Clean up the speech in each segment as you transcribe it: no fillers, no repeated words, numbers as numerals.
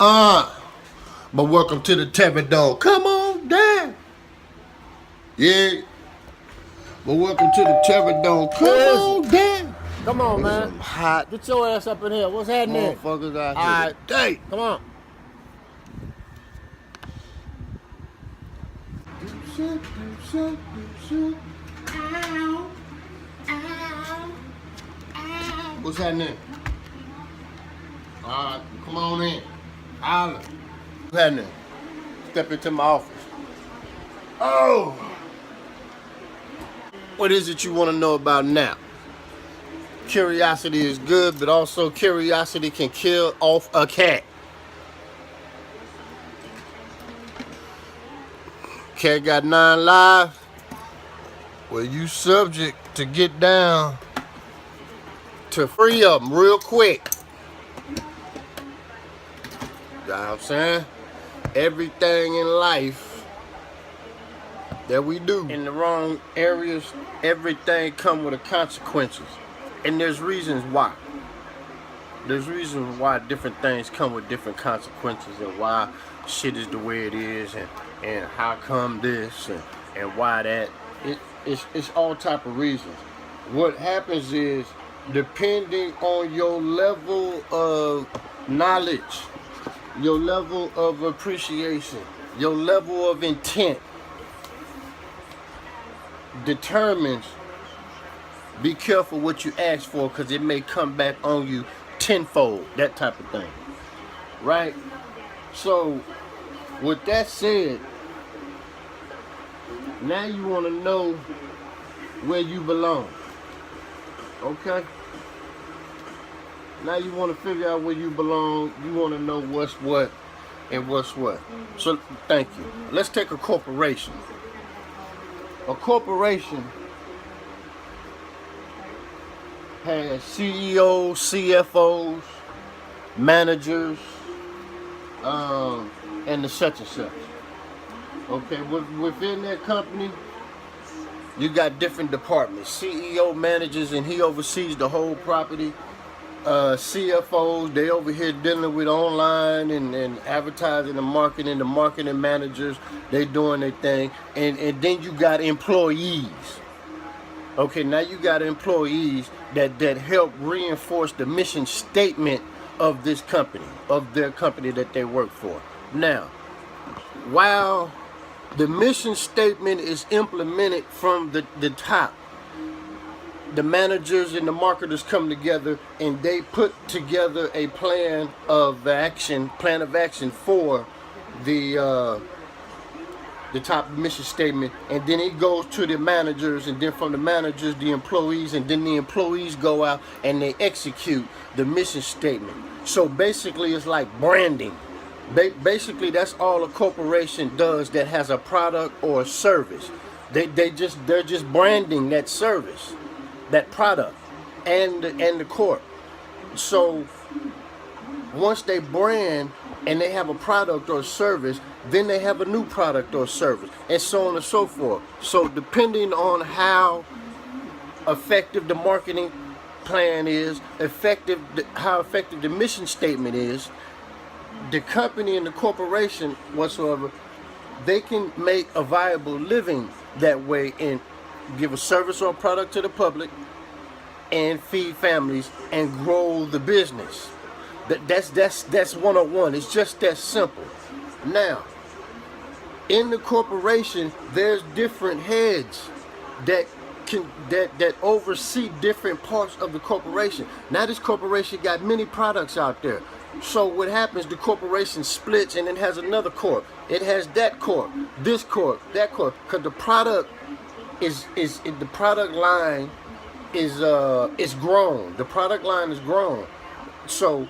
But welcome to the Terrordome. Come on down. Yeah. But welcome to the Terrordome. Come on down. Come on, man. I'm hot. Get your ass up in here. What's happening? Motherfuckers out All here right. today. Come on. What's happening? All right, come on in. Holla. What's happening? Step into my office. Oh! What is it you want to know about now? Curiosity is good, but also curiosity can kill off a cat. Cat got 9 lives. Well, you subject to get down to 3 of them real quick. You know what I'm saying? Everything in life that we do in the wrong areas, everything come with the consequences. And there's reasons why. There's reasons why different things come with different consequences and why shit is the way it is and how come this and why that. It's all type of reasons. What happens is, depending on your level of knowledge, your level of appreciation, your level of intent determines, be careful what you ask for because it may come back on you tenfold, that type of thing, right? So with that said, now you want to know where you belong, okay? Now you want to figure out where you belong. You want to know what's what and what's what. So thank you. Let's take a corporation. A corporation has CEOs, CFOs, managers, and the such and such. Okay, within that company, you got different departments. CEO manages and he oversees the whole property. CFOs, they over here dealing with online and advertising and marketing. The marketing managers, they doing their thing. And then you got employees. Okay, now you got employees that help reinforce the mission statement of this company, of their company that they work for. Now, while the mission statement is implemented from the top, the managers and the marketers come together and they put together a plan of action for the top mission statement, and then it goes to the managers, and then from the managers the employees, and then the employees go out and they execute the mission statement. So basically it's like branding. Basically that's all a corporation does that has a product or a service. They're just branding that service, that product, and the corp. So once they brand and they have a product or a service, then they have a new product or service, and so on and so forth. So depending on how effective the marketing plan is, how effective the mission statement is, the company and the corporation whatsoever, they can make a viable living that way and give a service or a product to the public and feed families and grow the business. That's 101. It's just that simple. Now, in the corporation, there's different heads that oversee different parts of the corporation. Now this corporation got many products out there. So what happens, the corporation splits and it has another corp. It has that corp, this corp, that corp, because the product the product line is grown. The product line is grown. So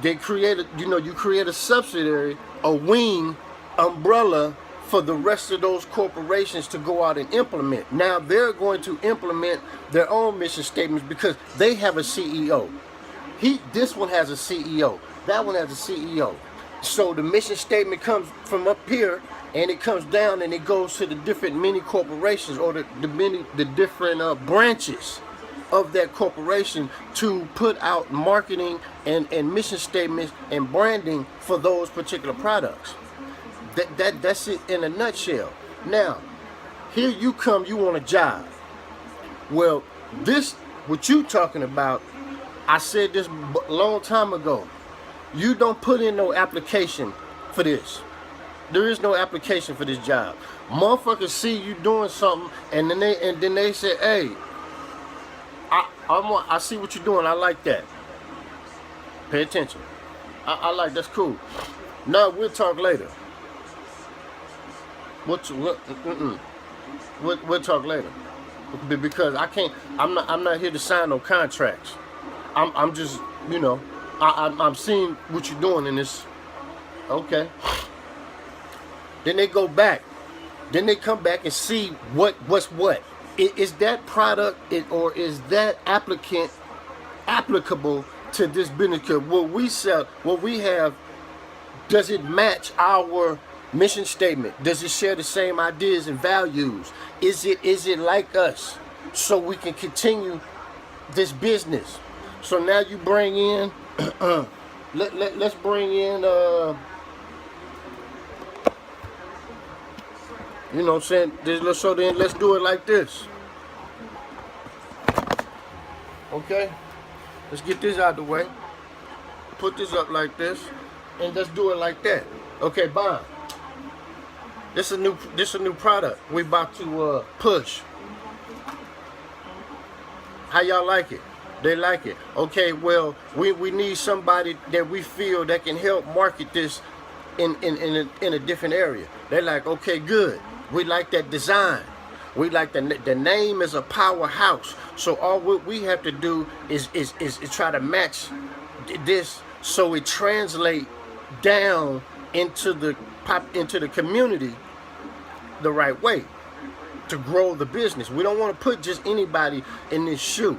they created, you create a subsidiary, a wing, umbrella for the rest of those corporations to go out and implement. Now they're going to implement their own mission statements because they have a CEO. This one has a CEO. That one has a CEO. So the mission statement comes from up here and it comes down and it goes to the different mini corporations or the different branches of that corporation to put out marketing and mission statements and branding for those particular products. That's it in a nutshell. Now, here you come, you want a job. Well, this, what you talking about, I said this a long time ago. You don't put in no application for this. There is no application for this job. Motherfuckers see you doing something, and then they say, "Hey, I see what you're doing. I like that. Pay attention. I like that's cool. No, we'll talk later. We'll talk later, because I can't. I'm not here to sign no contracts. I'm just, you know, I'm seeing what you're doing in this. Okay." Then they go back. Then they come back and see what's what. Is that product or is that applicant applicable to this business? What we sell, what we have, does it match our mission statement? Does it share the same ideas and values? Is it like us? So we can continue this business. So now you bring in, let's bring in, you know what I'm saying? So then let's do it like this. Okay? Let's get this out of the way. Put this up like this. And let's do it like that. Okay, bye. This is a new product we about to push. How y'all like it? They like it. Okay, well, we need somebody that we feel that can help market this in a different area. They're like, okay, good. We like that design. We like the name is a powerhouse. So all what we have to do is try to match this so it translate down into the community the right way to grow the business. We don't want to put just anybody in this shoe.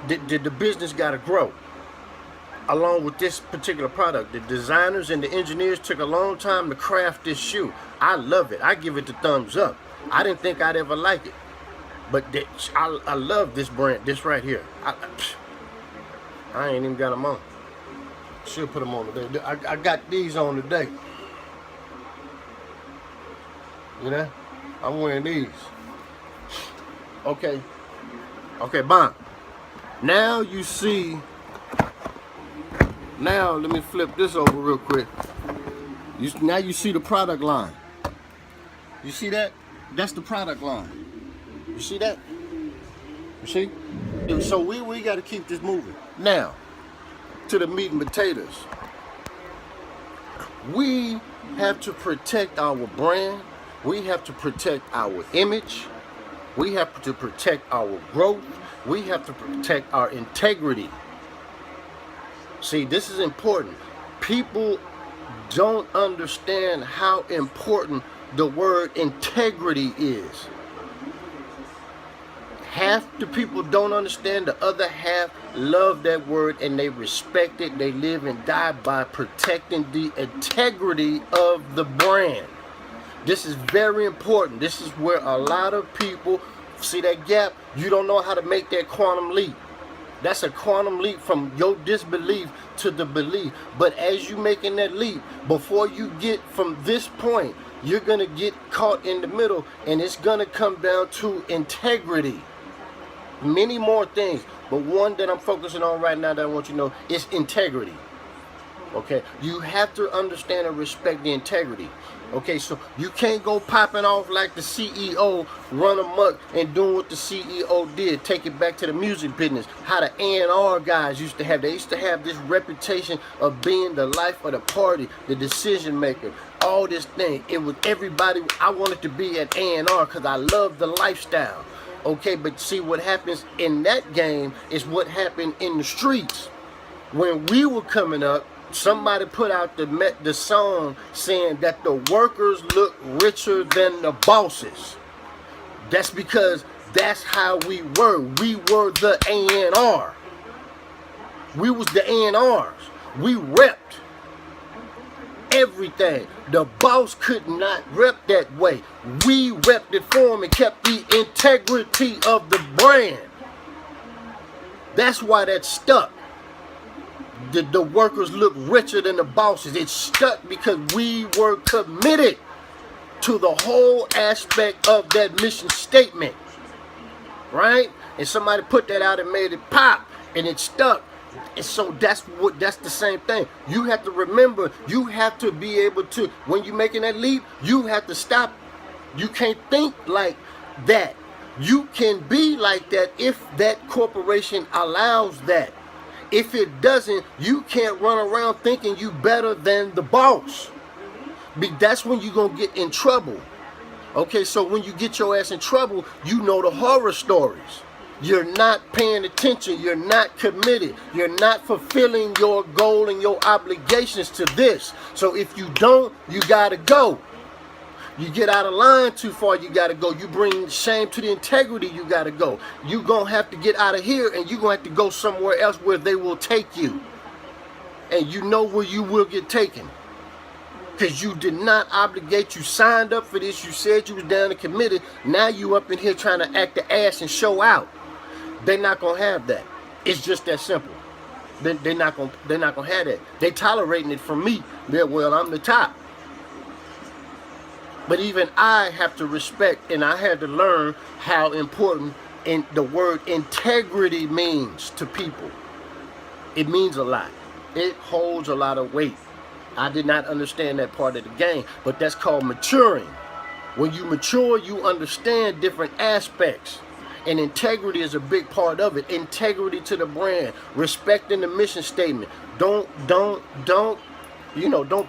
The business got to grow along with this particular product. The designers and the engineers took a long time to craft this shoe. I love it. I give it the thumbs up. I didn't think I'd ever like it, but I love this brand. This right here. I ain't even got them on. Should put them on today. I got these on today. You know, I'm wearing these. Okay, bye. Now you see. Now let me flip this over real quick. Now you see the product line. You see that? That's the product line. You see that? You see? So we got to keep this moving. Now, to the meat and potatoes. We have to protect our brand. We have to protect our image. We have to protect our growth. We have to protect our integrity. See, this is important. People don't understand how important the word integrity is. Half the people don't understand, the other half love that word and they respect it. They live and die by protecting the integrity of the brand. This is very important. This is where a lot of people see that gap. You don't know how to make that quantum leap. That's a quantum leap from your disbelief to the belief. But as you making that leap, before you get from this point, you're going to get caught in the middle, and it's going to come down to integrity. Many more things, but one that I'm focusing on right now that I want you to know is integrity. Okay, you have to understand and respect the integrity. Okay, so you can't go popping off like the CEO, run amok and doing what the CEO did. Take it back to the music business. How the A&R guys used to have. They used to have this reputation of being the life of the party, the decision maker, all this thing. It was everybody. I wanted to be at A&R because I love the lifestyle. Okay, but see what happens in that game is what happened in the streets. When we were coming up, somebody put out the song saying that the workers look richer than the bosses. That's because that's how we were. We were the A&R. We was the A&Rs. We repped everything. The boss could not rep that way. We repped it for him and kept the integrity of the brand. That's why that's stuck. The workers look richer than the bosses. It's stuck because we were committed to the whole aspect of that mission statement, right? And somebody put that out and made it pop, and it stuck. And so that's the same thing. You have to remember, you have to be able to, when you're making that leap, you have to stop. You can't think like that. You can be like that if that corporation allows that. If it doesn't, you can't run around thinking you better than the boss. That's when you're going to get in trouble. Okay, so when you get your ass in trouble, you know the horror stories. You're not paying attention. You're not committed. You're not fulfilling your goal and your obligations to this. So if you don't, you got to go. You get out of line too far, you got to go. You bring shame to the integrity, you got to go. You're going to have to get out of here, and you're going to have to go somewhere else where they will take you. And you know where you will get taken. Because you did not obligate. You signed up for this. You said you was down and committed. Now you up in here trying to act the ass and show out. They're not going to have that. It's just that simple. They're not going to have that. They tolerating it from me. They're, well, I'm the top. But even I have to respect, and I had to learn how important the word integrity means to people. It means a lot. It holds a lot of weight. I did not understand that part of the game, but that's called maturing. When you mature, you understand different aspects. And integrity is a big part of it. Integrity to the brand, respecting the mission statement. Don't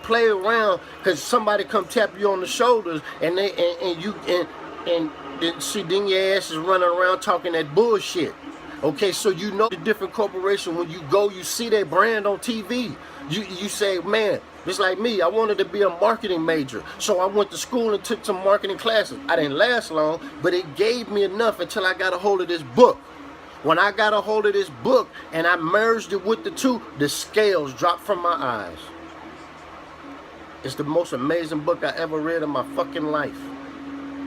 play around because somebody come tap you on the shoulders and see, then your ass is running around talking that bullshit. Okay, so you know the different corporation, when you go, you see their brand on TV. You say, man, just like me, I wanted to be a marketing major. So I went to school and took some marketing classes. I didn't last long, but it gave me enough until I got a hold of this book. When I got a hold of this book and I merged it with the two, the scales dropped from my eyes. It's the most amazing book I ever read in my fucking life.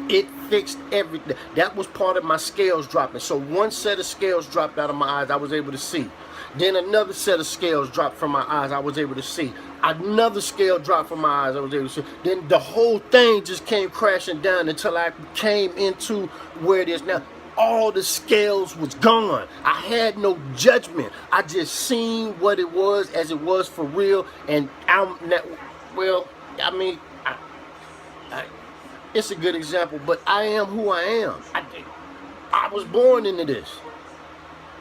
It fixed everything. That was part of my scales dropping. So one set of scales dropped out of my eyes, I was able to see. Then another set of scales dropped from my eyes, I was able to see. Another scale dropped from my eyes, I was able to see. Then the whole thing just came crashing down until I came into where it is now. All the scales was gone. I had no judgment. I just seen what it was as it was for real. And it's a good example, but I am who I am. I was born into this.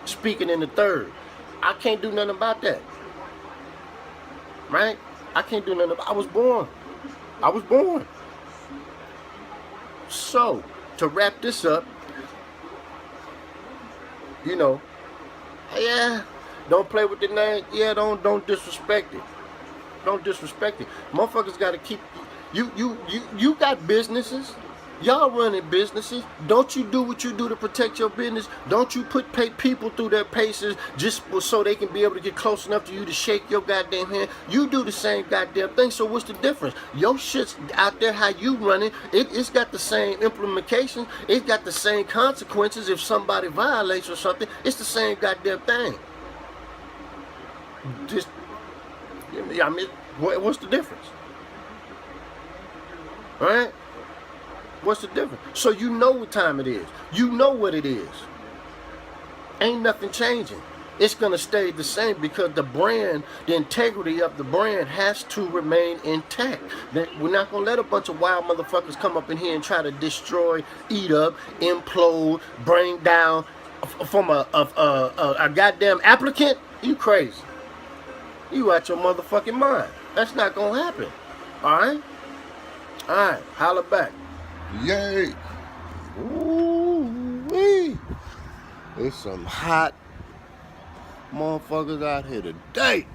Speaking in the third. I can't do nothing about that. Right? I can't do nothing about it. I was born. So, to wrap this up, yeah, don't play with the name. Yeah, don't disrespect it. Don't disrespect it. Motherfuckers gotta keep you got businesses. Y'all running businesses. Don't you do what you do to protect your business? Don't you put people through their paces just so they can be able to get close enough to you to shake your goddamn hand? You do the same goddamn thing, so what's the difference? Your shit's out there how you run it. It's got the same implications. It's got the same consequences if somebody violates or something. It's the same goddamn thing. What's the difference? All right? What's the difference? So you know what time it is. You know what it is. Ain't nothing changing. It's going to stay the same because the brand, the integrity of the brand has to remain intact. We're not going to let a bunch of wild motherfuckers come up in here and try to destroy, eat up, implode, bring down from a goddamn applicant. You crazy. You out your motherfucking mind. That's not going to happen. All right? All right. Holla back. Yay! Ooh-wee! There's some hot motherfuckers out here today.